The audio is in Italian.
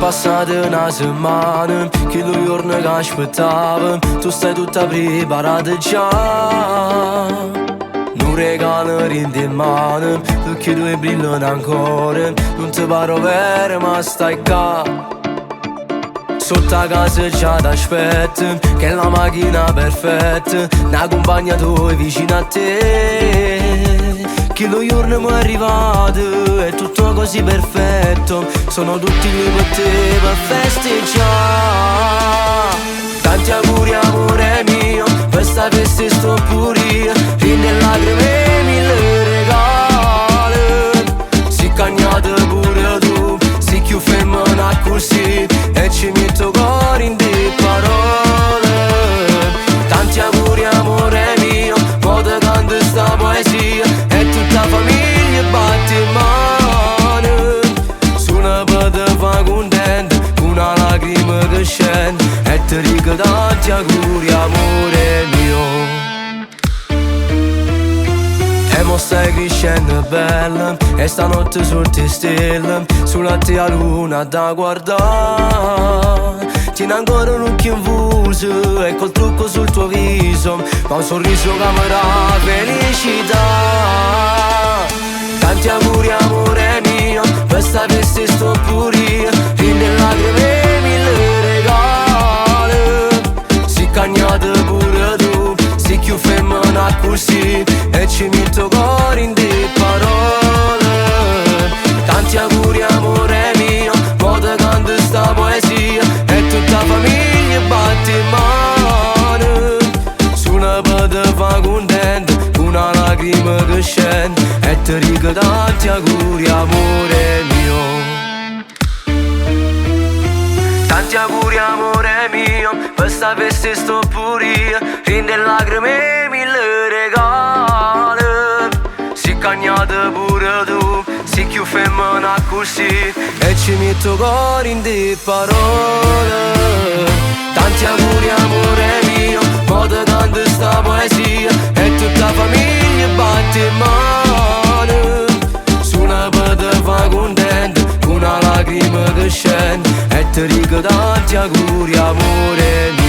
passata una settimana, che lo giorno che aspettavo, tu stai tutta preparata già. Non regalo rinde in mano, perché tu brillano ancora, non ti paro vero ma stai qua. Sotto a casa già t'aspetto, che è la macchina perfetta, una compagna tua vicino a te. Che lo giorno mi è arrivato, è tutto così perfetto, sono tutti lì per te per festeggiare. Tanti auguri amore mio, per sta festa sto pure io, rinde lacrime e mille regali. Si cagnate pure tu, si più femmina così, e ci metto cuore in te parole. Tanti auguri amore mio, mo te canto sta poesia, e tutta famiglia batte in mano. Suona per te fa contento, una lacrima che scende, e ti dico tanti auguri amore mio. E mo stai crescendo bella, e stanotte sotto stelle, sulla tua luna da guardare. Tieni ancora un occhio infuso, e col trucco sul tuo viso, ma un sorriso che mi dà felicità. Tanti auguri amore mio, per sta festa sto pure io, rinde lacrime e mille regali. Si cagnate pure tu, si più femmina così, e ci metto cuore in te parole. Tanti auguri amore mio, mo te canto sta poesia, e tutta famiglia batte in mano. Suona per te fa contento, una lacrima che scende, e ti dico tanti auguri amore mio. Tanti auguri amore mio, per sta festa sto pure io, rinde lacrime e mille regali. Si cagnate pure tu, si più femmina così, e ci metto cuore in te parole. Tanti auguri amore mio, mo te canto sta poesia, e tutta famiglia batte in mano. Suona per te fa contento, una lacrima che scende, e ti dico tanti auguri amore mio.